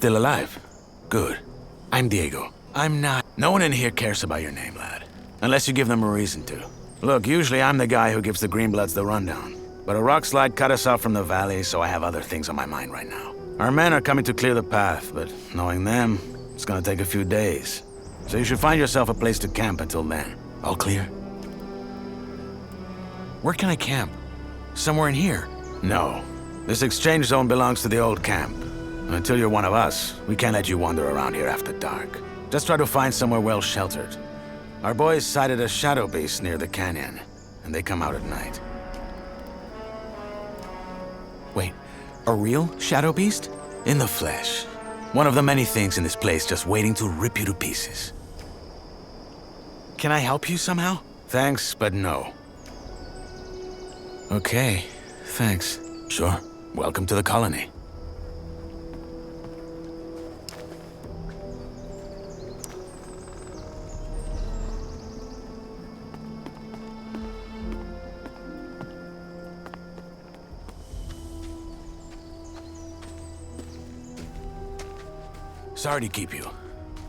still alive. Good. I'm Diego. I'm not... No one in here cares about your name, lad. Unless you give them a reason to. Look, usually I'm the guy who gives the Greenbloods the rundown. But a rock slide cut us off from the valley, so I have other things on my mind right now. Our men are coming to clear the path, but knowing them, it's gonna take a few days. So you should find yourself a place to camp until then. All clear? Where can I camp? Somewhere in here? No. This exchange zone belongs to the old camp. Until you're one of us, we can't let you wander around here after dark. Just try to find somewhere well sheltered. Our boys sighted a shadow beast near the canyon, and they come out at night. Wait, a real shadow beast? In the flesh. One of the many things in this place just waiting to rip you to pieces. Can I help you somehow? Thanks, but no. Okay, thanks. Sure. Welcome to the colony. Sorry to keep you.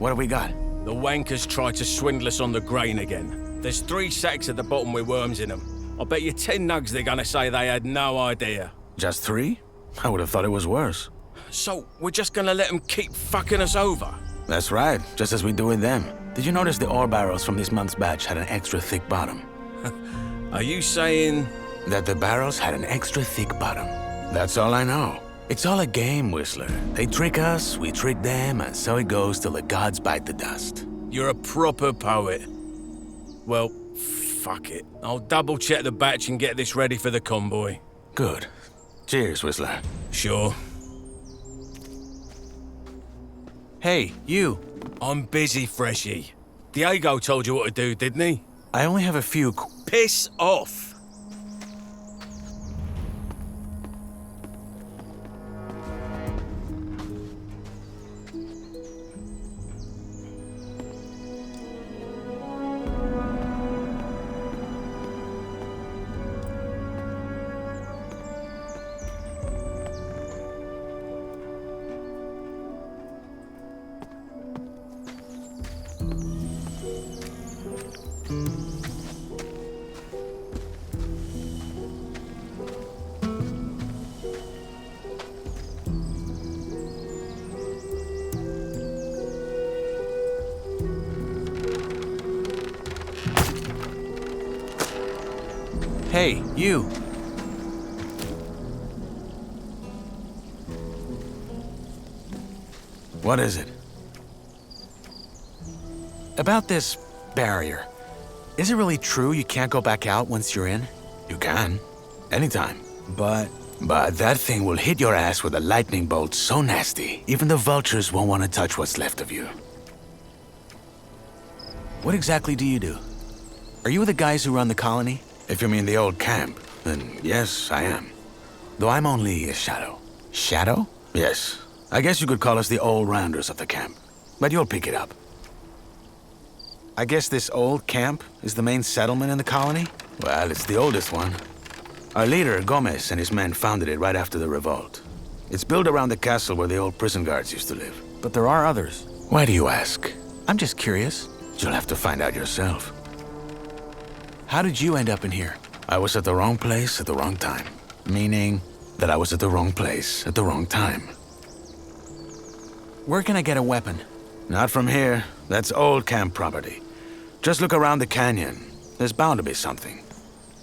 What have we got? The wankers tried to swindle us on the grain again. There's 3 sacks at the bottom with worms in them. I'll bet you 10 nugs they're gonna say they had no idea. Just 3? I would have thought it was worse. So, we're just gonna let them keep fucking us over? That's right, just as we do with them. Did you notice the ore barrels from this month's batch had an extra thick bottom? Are you saying... That the barrels had an extra thick bottom. That's all I know. It's all a game, Whistler. They trick us, we trick them, and so it goes till the gods bite the dust. You're a proper poet. Well, fuck it. I'll double-check the batch and get this ready for the convoy. Good. Cheers, Whistler. Sure. Hey, you. I'm busy, Freshie. Diego told you what to do, didn't he? I only have a few Piss off! Hey, you. What is it? About this barrier. Is it really true you can't go back out once you're in? You can. Anytime. But that thing will hit your ass with a lightning bolt so nasty, even the vultures won't want to touch what's left of you. what exactly do you do? Are you the guys who run the colony? If you mean the old camp, then yes, I am. Though I'm only a shadow. Shadow? Yes. I guess you could call us the all-rounders of the camp. But you'll pick it up. I guess this old camp is the main settlement in the colony? Well, it's the oldest one. Our leader, Gomez, and his men founded it right after the revolt. It's built around the castle where the old prison guards used to live. But there are others. Why do you ask? I'm just curious. You'll have to find out yourself. How did you end up in here? I was at the wrong place at the wrong time. Meaning? That I was at the wrong place at the wrong time. Where can I get a weapon? Not from here. That's old camp property. Just look around the canyon. There's bound to be something.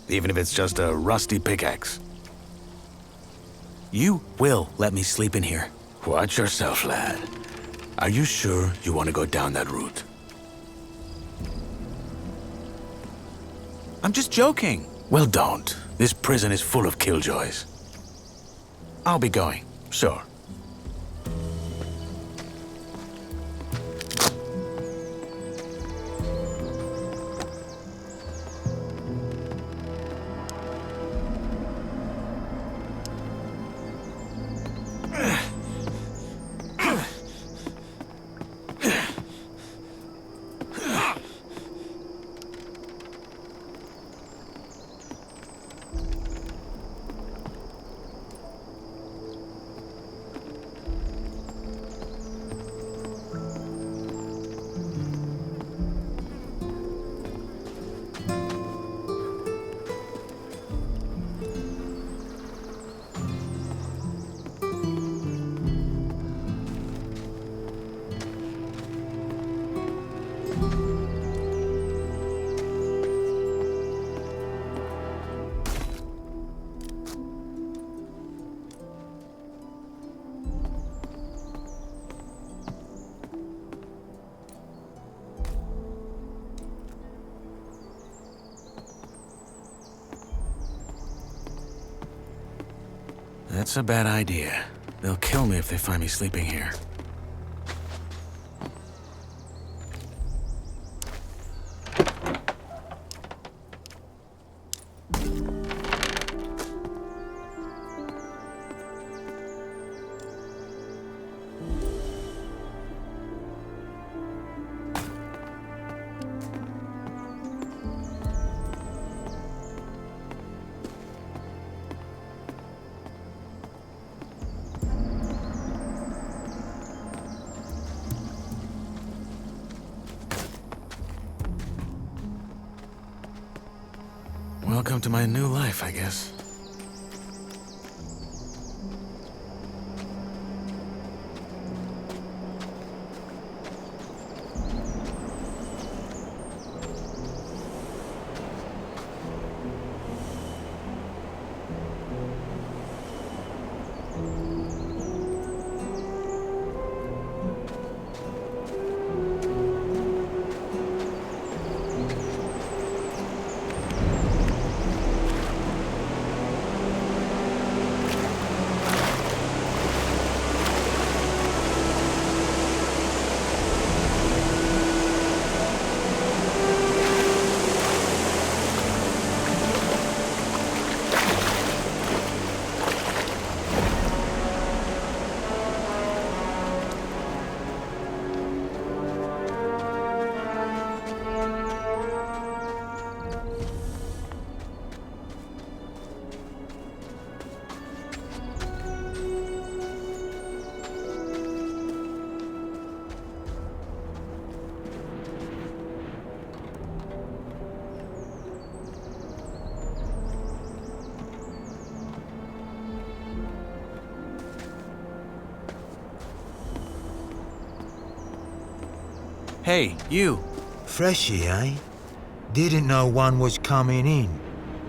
Even if it's just a rusty pickaxe. You will let me sleep in here. Watch yourself, lad. Are you sure you want to go down that route? I'm just joking. Well, don't. This prison is full of killjoys. I'll be going. Sure. That's a bad idea. They'll kill me if they find me sleeping here. Welcome to my new life, I guess. Hey, you. Freshy, eh? Didn't know one was coming in.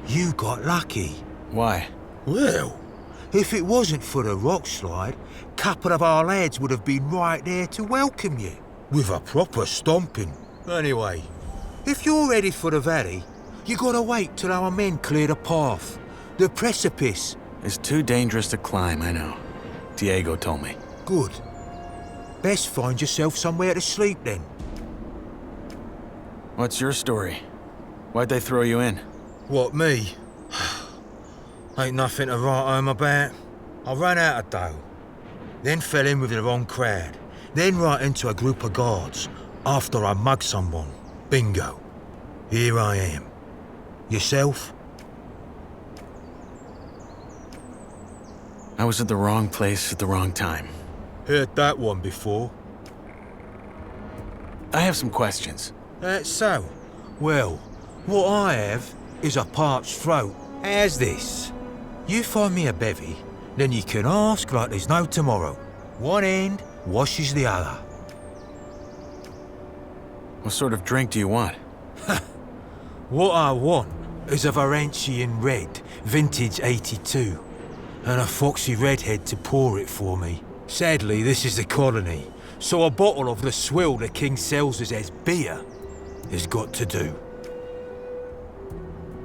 You got lucky. Why? Well, if it wasn't for the rock slide, a couple of our lads would have been right there to welcome you. With a proper stomping. Anyway, if you're ready for the valley, you gotta wait till our men clear the path. The precipice. It's too dangerous to climb, I know. Diego told me. Good. Best find yourself somewhere to sleep then. What's your story? Why'd they throw you in? What, me? Ain't nothing to write home about. I ran out of dough. Then fell in with the wrong crowd. Then right into a group of guards. After I mugged someone. Bingo. Here I am. Yourself? I was at the wrong place at the wrong time. Heard that one before. I have some questions. That's so. Well, what I have is a parched throat. How's this? You find me a bevy, then you can ask like there's no tomorrow. One end washes the other. What sort of drink do you want? What I want is a Varentian red, vintage 82, and a foxy redhead to pour it for me. Sadly, this is the colony, so a bottle of the swill the king sells us as beer has got to do.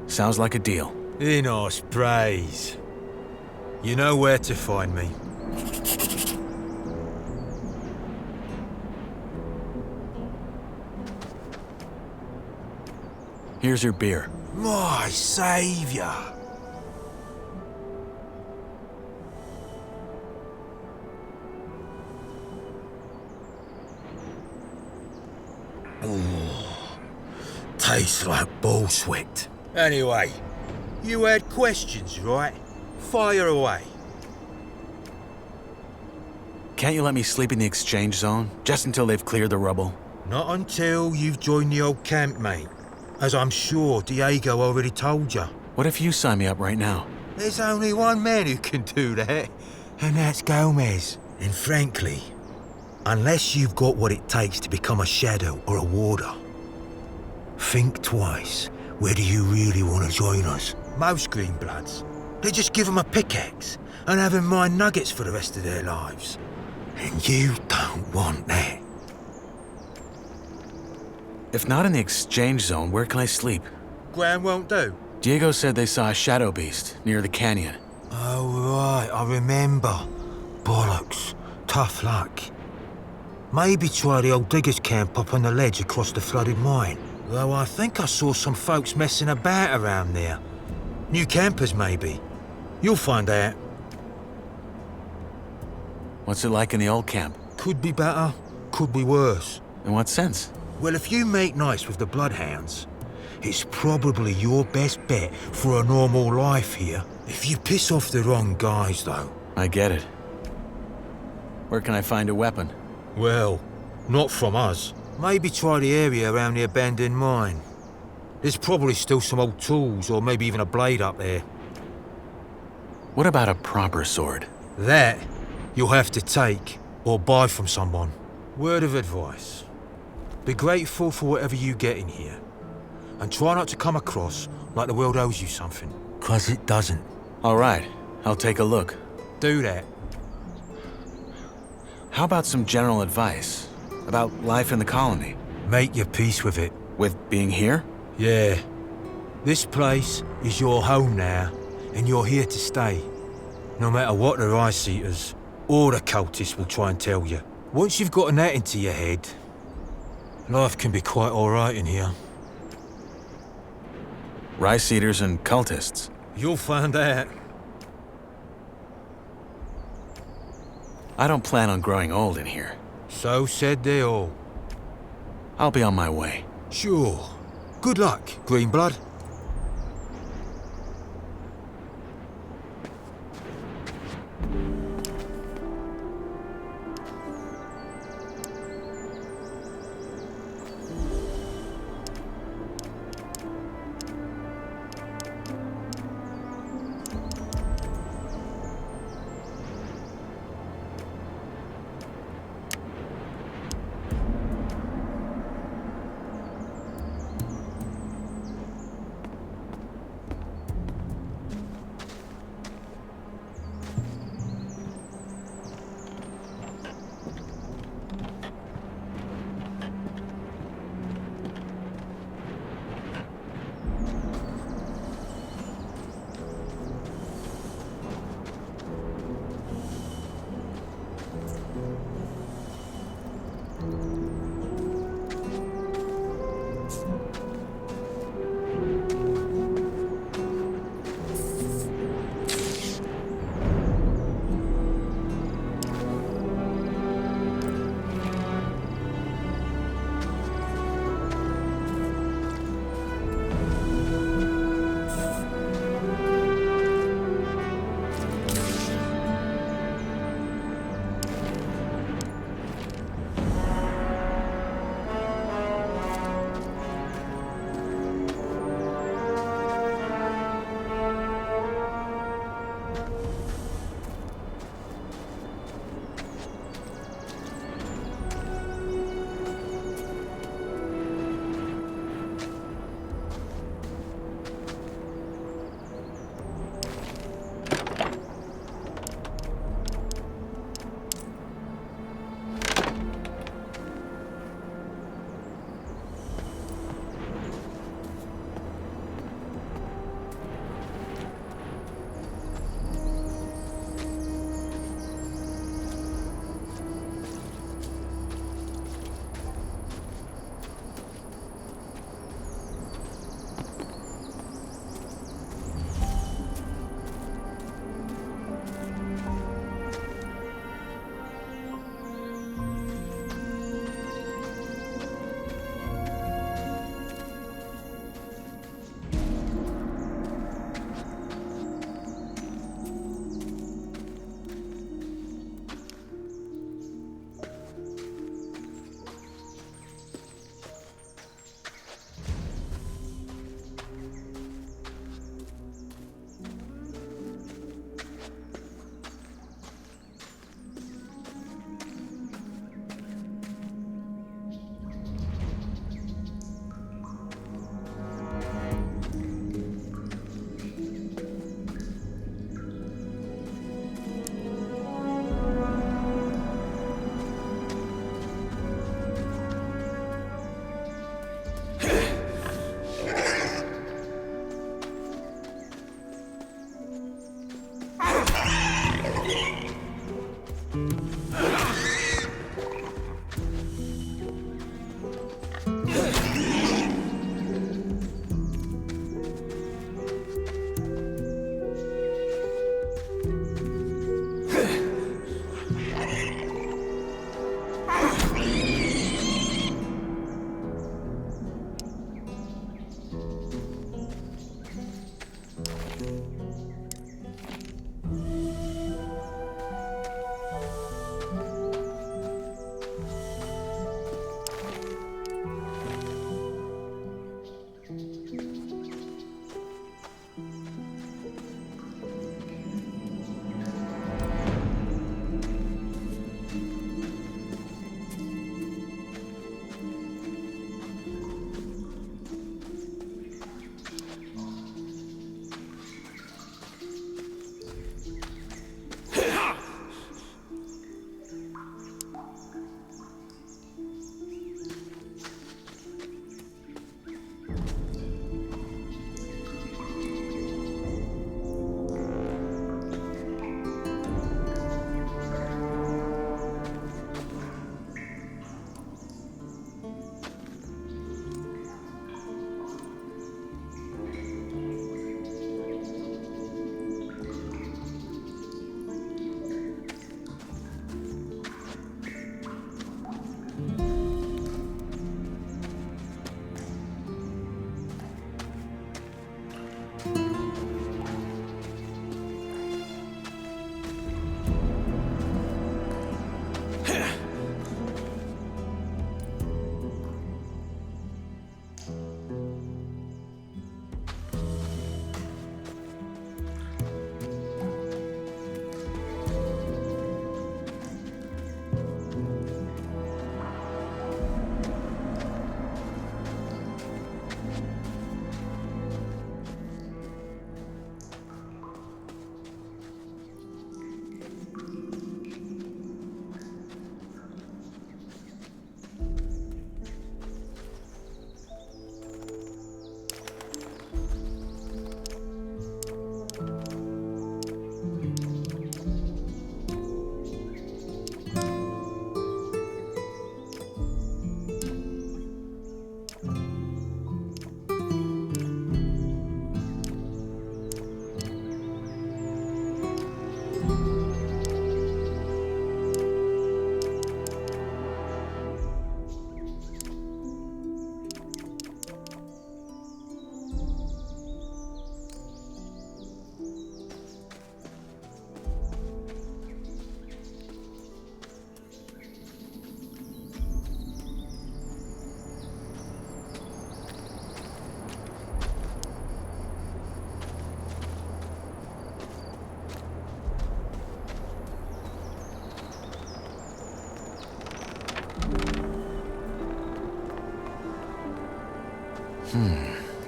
Sounds like a deal. In our praise. You know where to find me. Here's your beer. My saviour. Tastes like bull sweat. Anyway, you had questions, right? Fire away. Can't you let me sleep in the exchange zone, just until they've cleared the rubble? Not until you've joined the old camp, mate. As I'm sure Diego already told you. What if you sign me up right now? There's only one man who can do that, and that's Gomez. And frankly, unless you've got what it takes to become a shadow or a warder, think twice whether you really want to join us. Most Greenbloods, they just give them a pickaxe and have them mine nuggets for the rest of their lives. And you don't want that. If not in the exchange zone, where can I sleep? Ground won't do. Diego said they saw a shadow beast near the canyon. Oh, Right, I remember. Bollocks. Tough luck. Maybe try the old diggers' camp up on the ledge across the flooded mine. Though I think I saw some folks messing about around there. New campers, maybe. You'll find out. What's it like in the old camp? Could be better, could be worse. In what sense? Well, if you make nice with the bloodhounds, it's probably your best bet for a normal life here. If you piss off the wrong guys, though. I get it. Where can I find a weapon? Well, not from us. Maybe try the area around the abandoned mine. There's probably still some old tools, or maybe even a blade up there. What about a proper sword? That you'll have to take, or buy from someone. Word of advice. Be grateful for whatever you get in here. And try not to come across like the world owes you something. 'Cause it doesn't. All right, I'll take a look. Do that. How about some general advice? About life in the colony? Make your peace with it. With being here? Yeah. This place is your home now, and you're here to stay. No matter what the Rice-Eaters or the cultists will try and tell you. Once you've gotten that into your head, life can be quite alright in here. Rice eaters and cultists. You'll find out. I don't plan on growing old in here. So said they all. I'll be on my way. Sure. Good luck, Greenblood.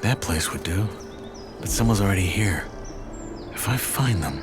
That place would do. But someone's already here. If I find them...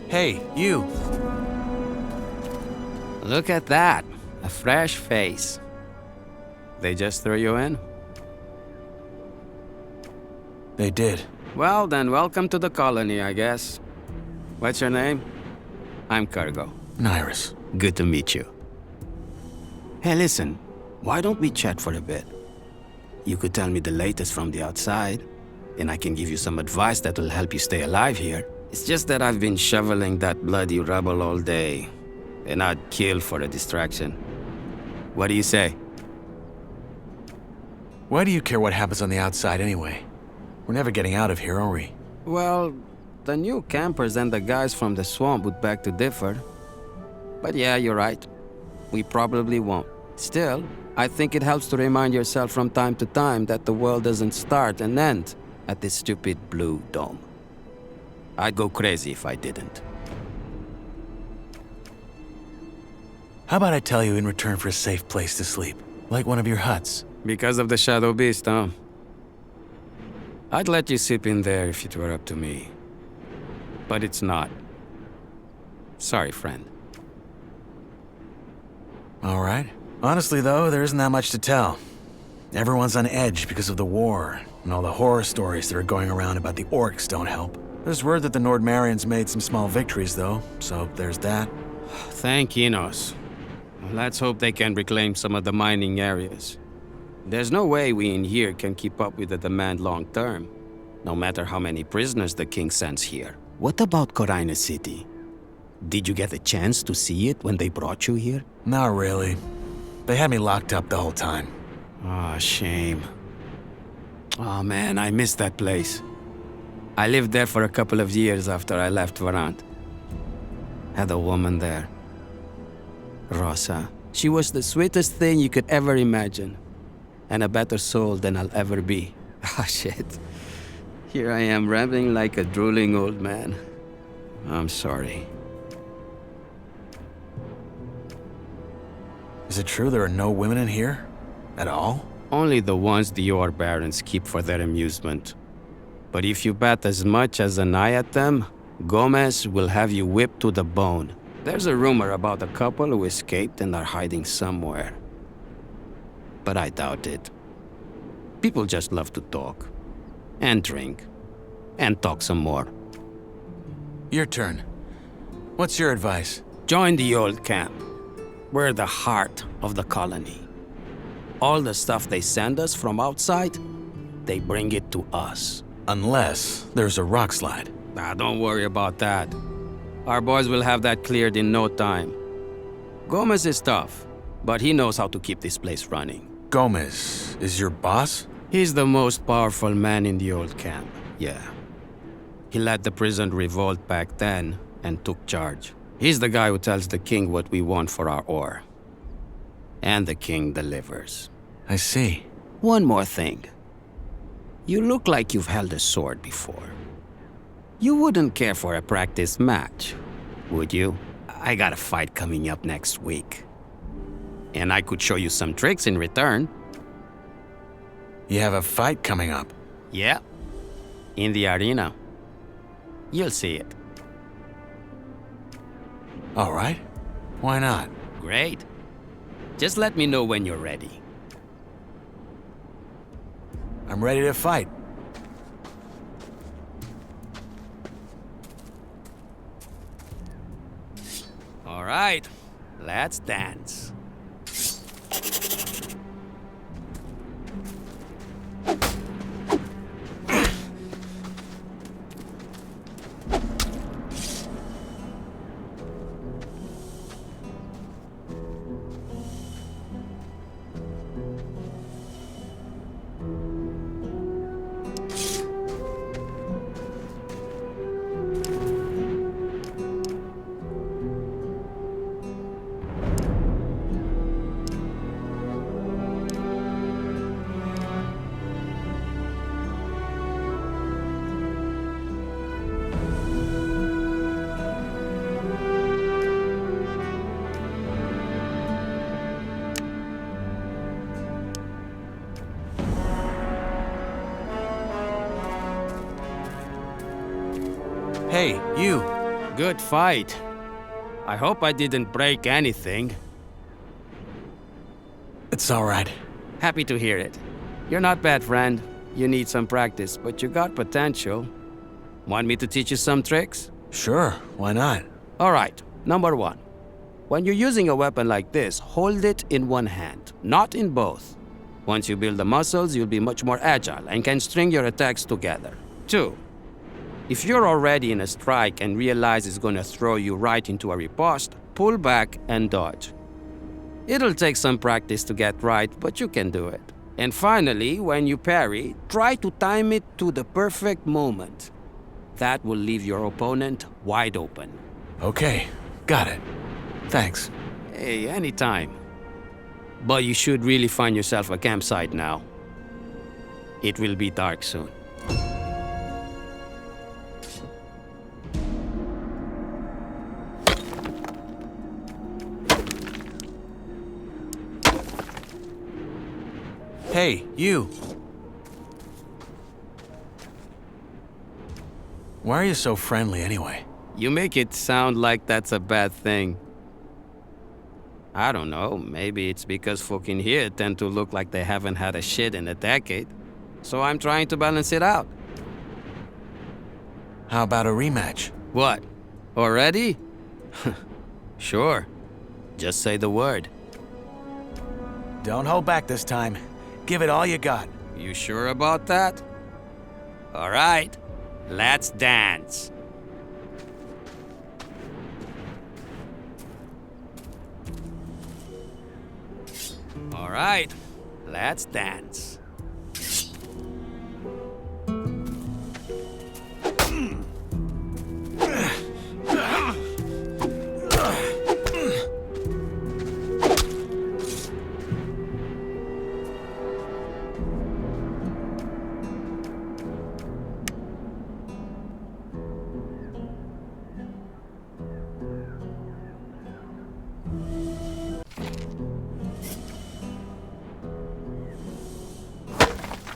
Hey, you. Look at that. A fresh face. They just threw you in? They did. Well, then welcome to the colony, I guess. What's your name? I'm Cargo. Nyrus. Good to meet you. Hey, listen. Why don't we chat for a bit? You could tell me the latest from the outside, and I can give you some advice that will help you stay alive here. It's just that I've been shoveling that bloody rubble all day, and I'd kill for a distraction. What do you say? Why do you care what happens on the outside anyway? We're never getting out of here, are we? Well, the new campers and the guys from the swamp would beg to differ. But yeah, you're right. We probably won't. Still, I think it helps to remind yourself from time to time that the world doesn't start and end at this stupid blue dome. I'd go crazy if I didn't. How about I tell you in return for a safe place to sleep? Like one of your huts? Because of the Shadow Beast, huh? I'd let you sleep in there if it were up to me. But it's not. Sorry, friend. All right. Honestly, though, there isn't that much to tell. Everyone's on edge because of the war, and all the horror stories that are going around about the orcs don't help. There's word that the Nordmarians made some small victories, though, so there's that. Thank Enos. Let's hope they can reclaim some of the mining areas. There's no way we in here can keep up with the demand long term, no matter how many prisoners the king sends here. What about Corina City? Did you get a chance to see it when they brought you here? Not really. They had me locked up the whole time. Ah, shame. Oh man, I miss that place. I lived there for a couple of years after I left Varant. Had a woman there. Rosa. She was the sweetest thing you could ever imagine. And a better soul than I'll ever be. Ah, shit. Here I am rambling like a drooling old man. I'm sorry. Is it true there are no women in here? At all? Only the ones the Yor Barons keep for their amusement. But if you bet as much as an eye at them, Gomez will have you whipped to the bone. There's a rumor about a couple who escaped and are hiding somewhere. But I doubt it. People just love to talk. And drink. And talk some more. Your turn. What's your advice? Join the old camp. We're the heart of the colony. All the stuff they send us from outside, they bring it to us. Unless there's a rock slide. Don't worry about that. Our boys will have that cleared in no time. Gomez is tough, but he knows how to keep this place running. Gomez is your boss? He's the most powerful man in the old camp, yeah. He led the prison revolt back then and took charge. He's the guy who tells the king what we want for our ore. And the king delivers. I see. One more thing. You look like you've held a sword before. You wouldn't care for a practice match, would you? I got a fight coming up next week. And I could show you some tricks in return. You have a fight coming up? Yeah. In the arena. You'll see it. All right. Why not? Great. Just let me know when you're ready. I'm ready to fight. All right. Let's dance. Hey, you. Good fight. I hope I didn't break anything. It's all right. Happy to hear it. You're not bad, friend. You need some practice, but you got potential. Want me to teach you some tricks? Sure, why not? All right, number one. When you're using a weapon like this, hold it in one hand, not in both. Once you build the muscles, you'll be much more agile and can string your attacks together. Two, if you're already in a strike and realize it's gonna throw you right into a riposte, pull back and dodge. It'll take some practice to get right, but you can do it. And finally, when you parry, try to time it to the perfect moment. That will leave your opponent wide open. Okay, got it. Thanks. Hey, anytime. But you should really find yourself a campsite now. It will be dark soon. Hey, you. Why are you so friendly anyway? You make it sound like that's a bad thing. I don't know, maybe it's because folk in here tend to look like they haven't had a shit in a decade. So I'm trying to balance it out. How about a rematch? What? Already? Sure. Just say the word. Don't hold back this time. Give it all you got. You sure about that? All right, let's dance. All right, let's dance.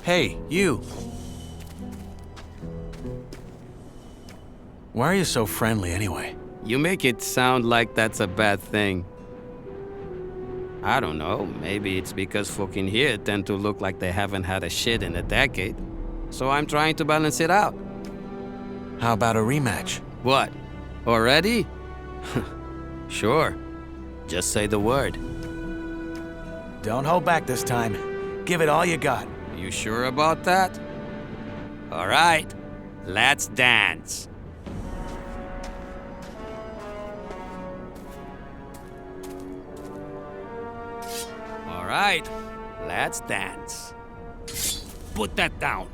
Hey, you! Why are you so friendly anyway? You make it sound like that's a bad thing. I don't know, maybe it's because folk in here tend to look like they haven't had a shit in a decade. So I'm trying to balance it out. How about a rematch? What? Already? Sure. Just say the word. Don't hold back this time. Give it all you got. You sure about that? All right, let's dance. All right, let's dance. Put that down.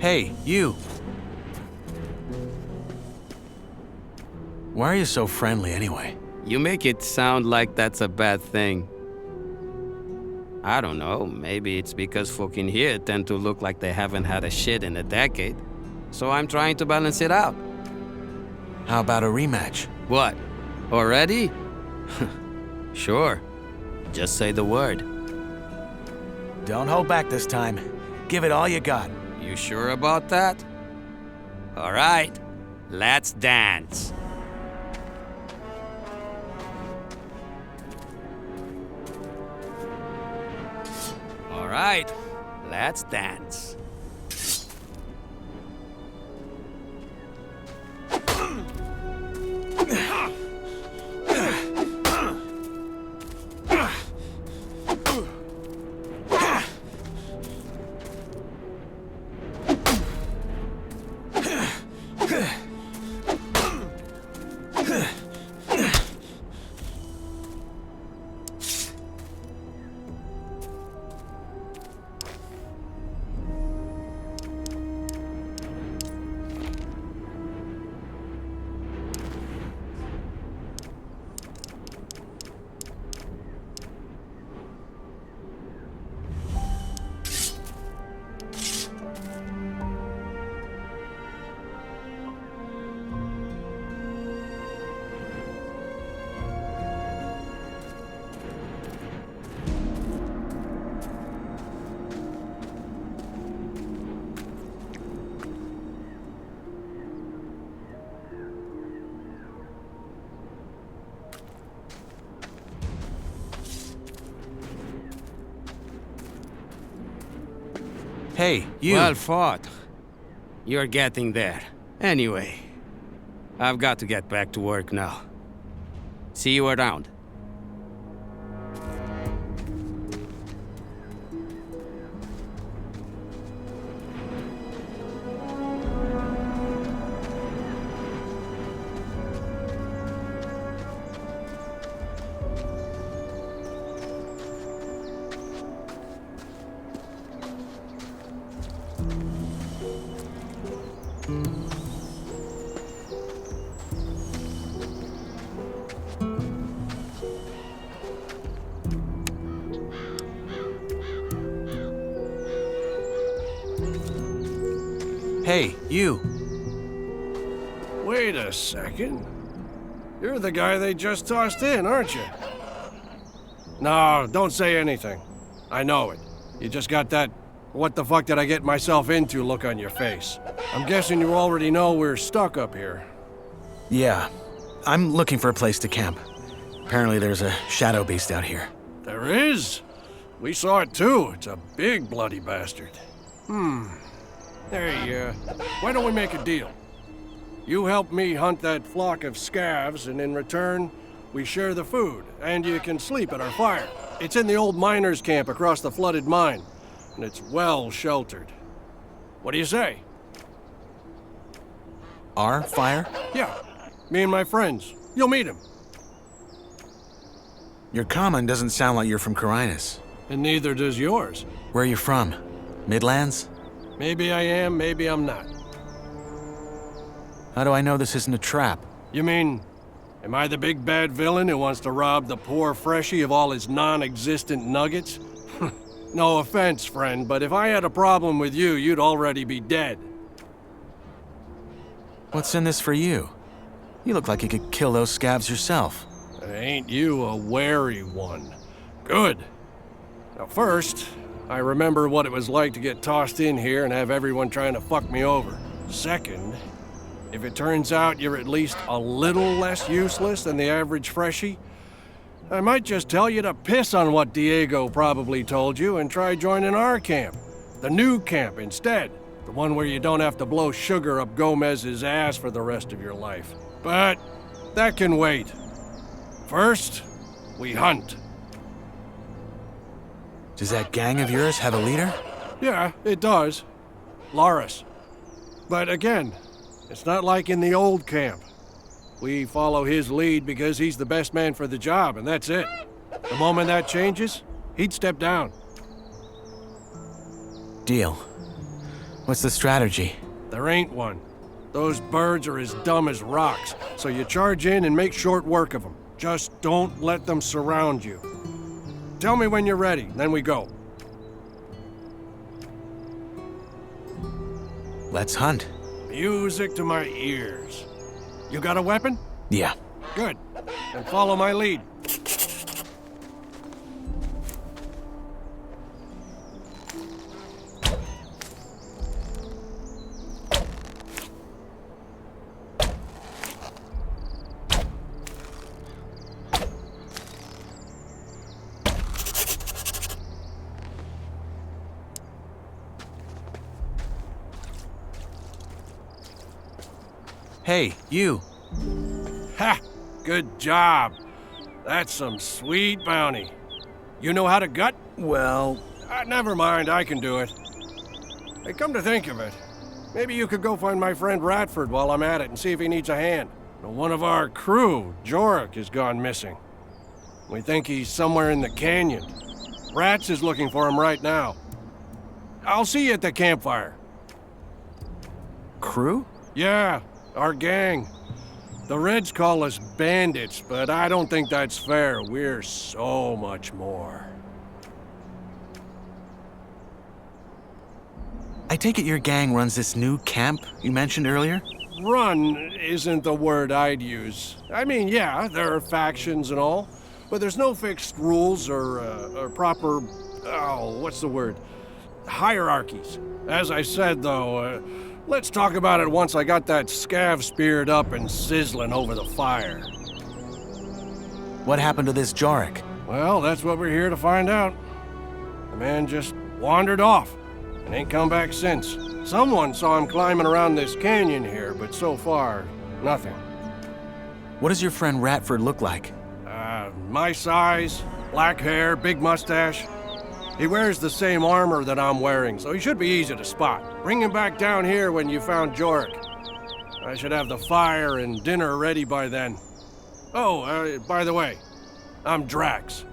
Hey, you! Why are you so friendly anyway? You make it sound like that's a bad thing. I don't know, maybe it's because folk in here tend to look like they haven't had a shit in a decade. So I'm trying to balance it out. How about a rematch? What? Already? Sure. Just say the word. Don't hold back this time. Give it all you got. You sure about that? All right, let's dance. All right, let's dance. Hey, you! Well fought. You're getting there. Anyway, I've got to get back to work now. See you around. Hey, you! Wait a second. You're the guy they just tossed in, aren't you? No, don't say anything. I know it. You just got that "what the fuck did I get myself into" look on your face. I'm guessing you already know we're stuck up here. Yeah, I'm looking for a place to camp. Apparently there's a shadow beast out here. There is? We saw it too. It's a big bloody bastard. Hey, why don't we make a deal? You help me hunt that flock of scavs, and in return, we share the food, and you can sleep at our fire. It's in the old miners' camp across the flooded mine, and it's well sheltered. What do you say? Our fire? Yeah, me and my friends. You'll meet him. Your common doesn't sound like you're from Carinus. And neither does yours. Where are you from? Midlands? Maybe I am, maybe I'm not. How do I know this isn't a trap? You mean, Am I the big bad villain who wants to rob the poor freshie of all his non-existent nuggets? No offense, friend, but if I had a problem with you, you'd already be dead. What's in this for you? You look like you could kill those scabs yourself. Ain't you a wary one? Good. Now first, I remember what it was like to get tossed in here and have everyone trying to fuck me over. Second, if it turns out you're at least a little less useless than the average freshie, I might just tell you to piss on what Diego probably told you and try joining our camp. The new camp instead. The one where you don't have to blow sugar up Gomez's ass for the rest of your life. But that can wait. First, we hunt. Does that gang of yours have a leader? Yeah, it does. Loris. But again, it's not like in the old camp. We follow his lead because he's the best man for the job, and that's it. The moment that changes, he'd step down. Deal. What's the strategy? There ain't one. Those birds are as dumb as rocks, so you charge in and make short work of them. Just don't let them surround you. Tell me when you're ready, then we go. Let's hunt. Music to my ears. You got a weapon? Yeah. Good. Then follow my lead. Hey, you. Ha! Good job. That's some sweet bounty. You know how to gut? Well, Never mind, I can do it. Hey, come to think of it, maybe you could go find my friend Ratford while I'm at it and see if he needs a hand. One of our crew, Jorik, has gone missing. We think he's somewhere in the canyon. Rats is looking for him right now. I'll see you at the campfire. crew? Yeah, our gang. The Reds call us bandits, but I don't think that's fair. We're so much more. I take it your gang runs this new camp you mentioned earlier? Run isn't the word I'd use. I mean, yeah, there are factions and all, but there's no fixed rules or proper, what's the word? Hierarchies. As I said, though, let's talk about it once I got that scav speared up and sizzling over the fire. What happened to this Jorik? Well, that's what we're here to find out. The man just wandered off and ain't come back since. Someone saw him climbing around this canyon here, but so far, nothing. What does your friend Ratford look like? My size, black hair, big mustache. He wears the same armor that I'm wearing, so he should be easy to spot. Bring him back down here when you found Jorik. I should have the fire and dinner ready by then. Oh, by the way, I'm Drax.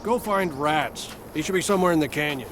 Go find Rats. He should be somewhere in the canyon.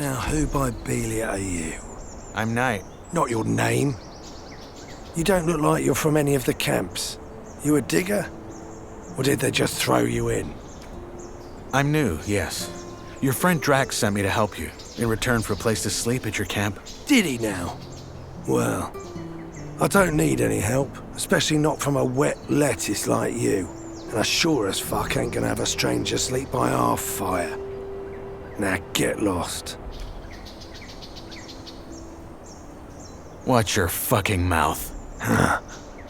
Now, who by Belia are you? I'm Knight. Not your name. You don't look like you're from any of the camps. You a digger? Or did they just throw you in? I'm new, yes. Your friend Drax sent me to help you, in return for a place to sleep at your camp. Did he now? Well, I don't need any help, especially not from a wet lettuce like you. And I sure as fuck ain't gonna have a stranger sleep by our fire. Now get lost. Watch your fucking mouth. Huh.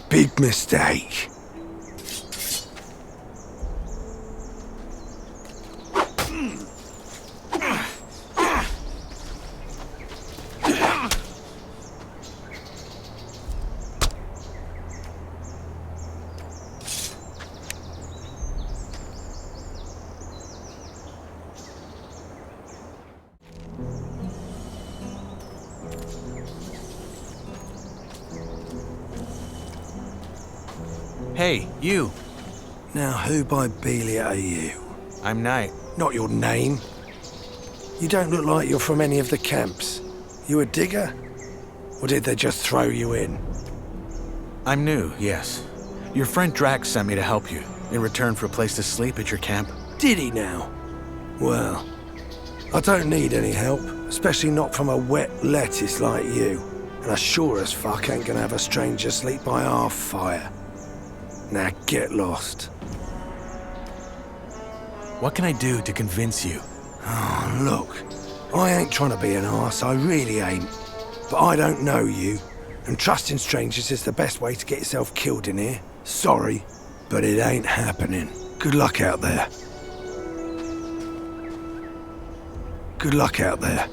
Big mistake. Hey, you. Now, who by Belia are you? I'm Knight. Not your name. You don't look like you're from any of the camps. You a digger? Or did they just throw you in? I'm new, yes. Your friend Drax sent me to help you, in return for a place to sleep at your camp. Did he now? Well, I don't need any help, especially not from a wet lettuce like you. And I sure as fuck ain't gonna have a stranger sleep by our fire. Now get lost. What can I do to convince you? Oh, look, I ain't trying to be an arse, I really ain't. But I don't know you, and trusting strangers is the best way to get yourself killed in here. Sorry, but it ain't happening. Good luck out there. Good luck out there.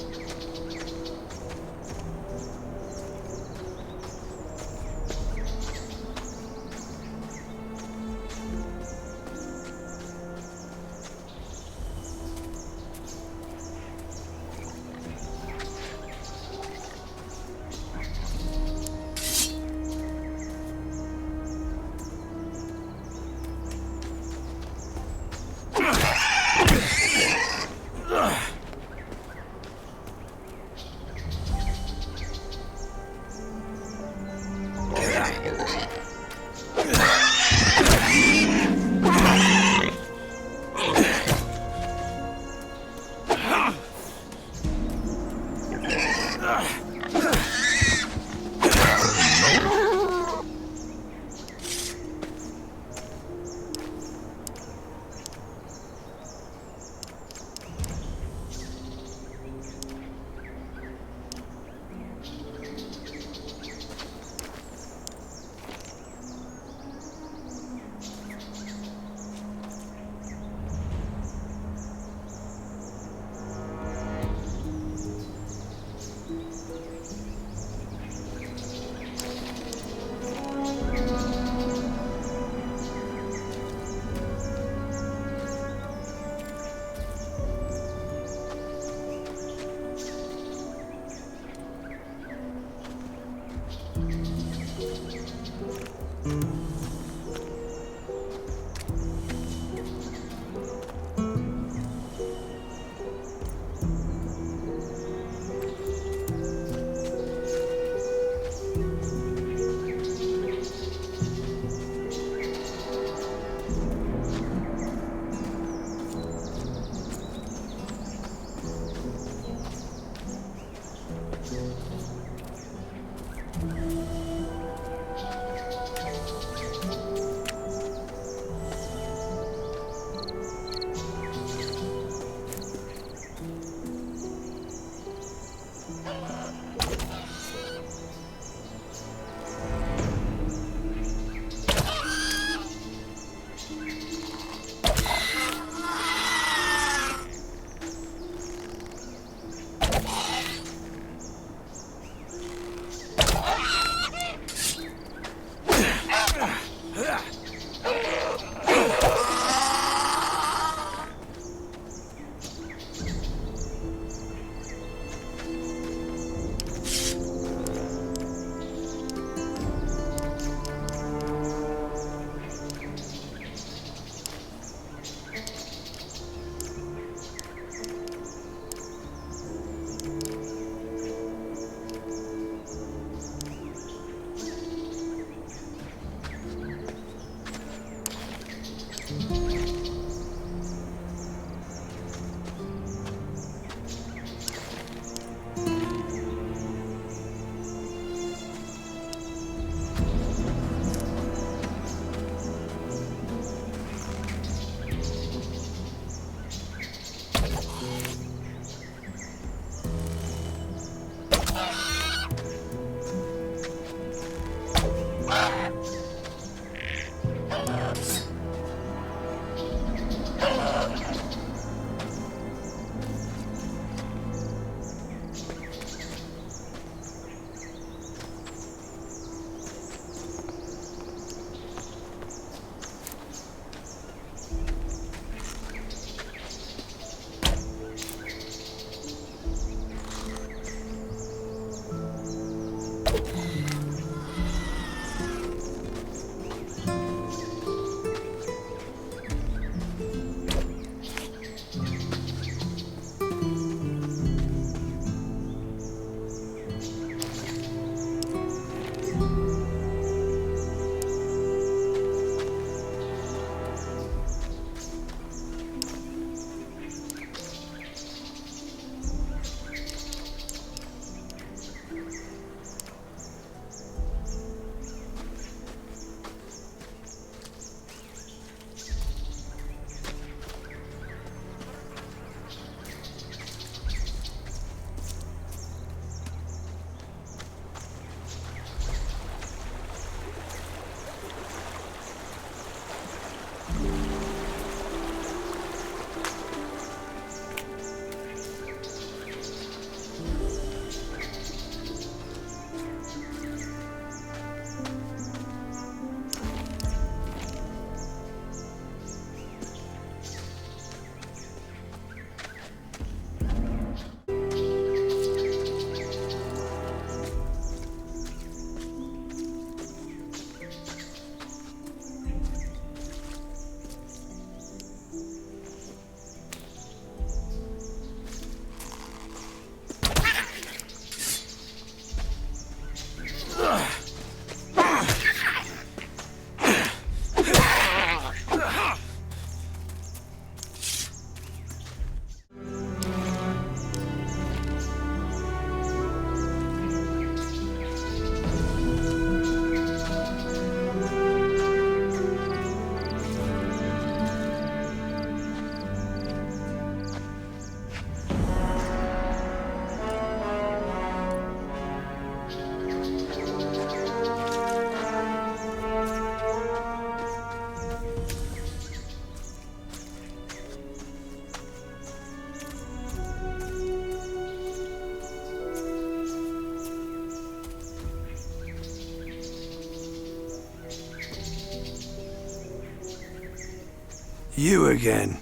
You again.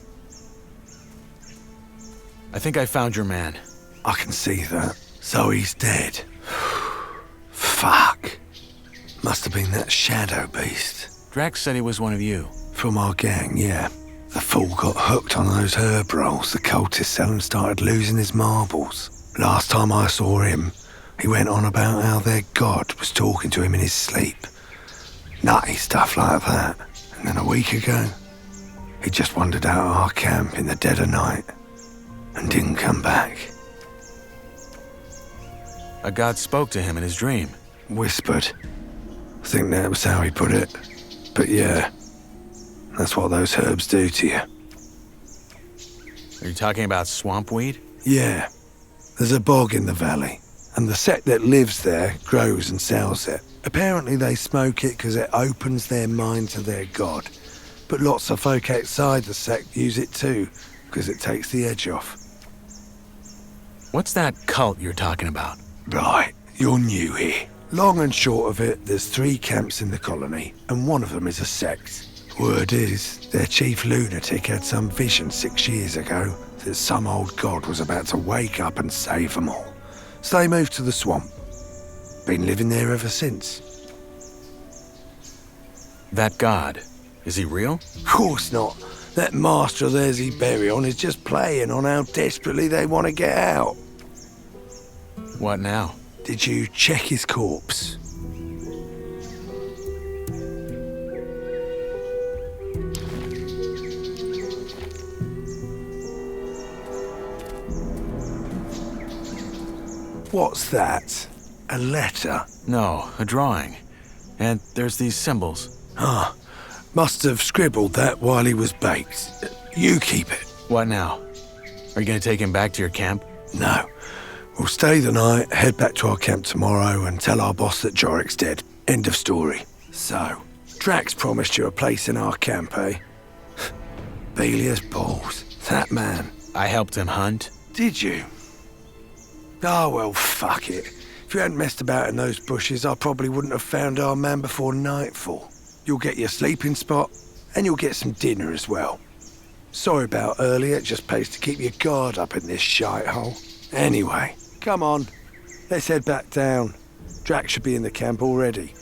I think I found your man. I can see that. So he's dead. Fuck. Must have been that shadow beast. Drax said he was one of you. From our gang, yeah. The fool got hooked on those herb rolls the cultists sell and started losing his marbles. Last time I saw him, he went on about how their god was talking to him in his sleep. Nutty stuff like that. And then a week ago, he just wandered out of our camp in the dead of night and didn't come back. A god spoke to him in his dream. Whispered. I think that was how he put it. But yeah, that's what those herbs do to you. Are you talking about swamp weed? Yeah. There's a bog in the valley, and the sect that lives there grows and sells it. Apparently they smoke it because it opens their mind to their god. But lots of folk outside the sect use it too, because it takes the edge off. What's that cult you're talking about? Right, you're new here. Long and short of it, there's 3 camps in the colony, and one of them is a sect. Word is, their chief lunatic had some vision 6 years ago that some old god was about to wake up and save them all. So they moved to the swamp. Been living there ever since. That god, is he real? Of course not. That master of theirs he bury on is just playing on how desperately they want to get out. What now? Did you check his corpse? What's that? A letter? No, a drawing. And there's these symbols. Ah, must have scribbled that while he was baked. You keep it. What now? Are you gonna take him back to your camp? No. We'll stay the night, head back to our camp tomorrow and tell our boss that Jorik's dead. End of story. So, Drax promised you a place in our camp, eh? Belia's balls. That man. I helped him hunt. Did you? Oh, well, fuck it. If you hadn't messed about in those bushes, I probably wouldn't have found our man before nightfall. You'll get your sleeping spot, and you'll get some dinner as well. Sorry about earlier, it just pays to keep your guard up in this shithole. Anyway, come on. Let's head back down. Drax should be in the camp already.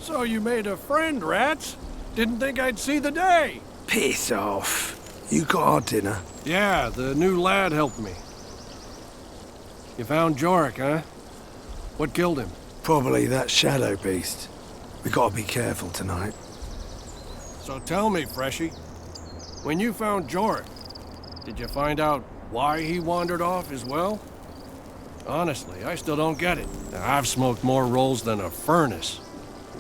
So you made a friend, Rats? Didn't think I'd see the day. Piss off. You got our dinner? Yeah, the new lad helped me. You found Jorik, huh? What killed him? Probably that shadow beast. We gotta be careful tonight. So tell me, Freshie, when you found Jorik, did you find out why he wandered off as well? Honestly, I still don't get it. I've smoked more rolls than a furnace.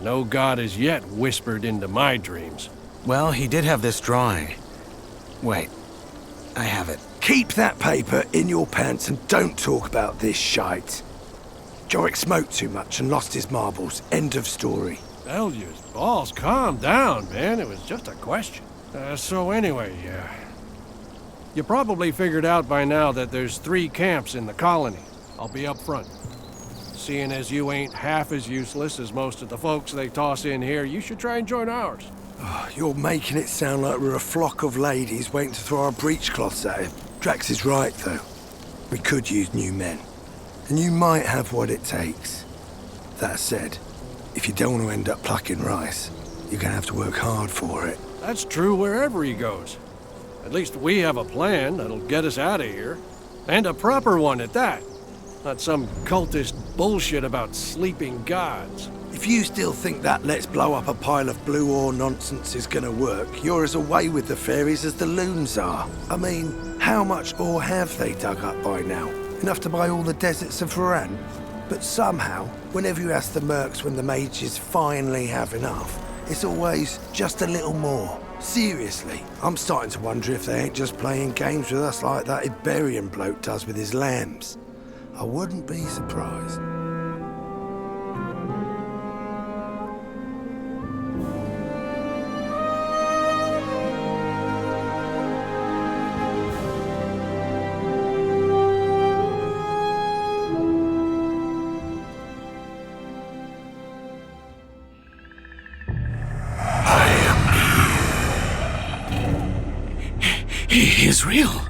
No god has yet whispered into my dreams. Well, he did have this drawing. Wait, I have it. Keep that paper in your pants and don't talk about this shite. Jorik smoked too much and lost his marbles. End of story. Bellius, balls, calm down, man. It was just a question. So anyway, you probably figured out by now that there's 3 camps in the colony. I'll be up front. Seeing as you ain't half as useless as most of the folks they toss in here, you should try and join ours. Oh, you're making it sound like we're a flock of ladies waiting to throw our breechcloths at him. Drax is right, though. We could use new men. And you might have what it takes. That said, if you don't want to end up plucking rice, you're gonna have to work hard for it. That's true wherever he goes. At least we have a plan that'll get us out of here. And a proper one at that. Not some cultist bullshit about sleeping gods. If you still think that let's blow up a pile of blue ore nonsense is gonna work, you're as away with the fairies as the loons are. I mean, how much ore have they dug up by now? Enough to buy all the deserts of Varan? But somehow, whenever you ask the mercs when the mages finally have enough, it's always just a little more. Seriously, I'm starting to wonder if they ain't just playing games with us like that Iberian bloke does with his lambs. I wouldn't be surprised. He is real.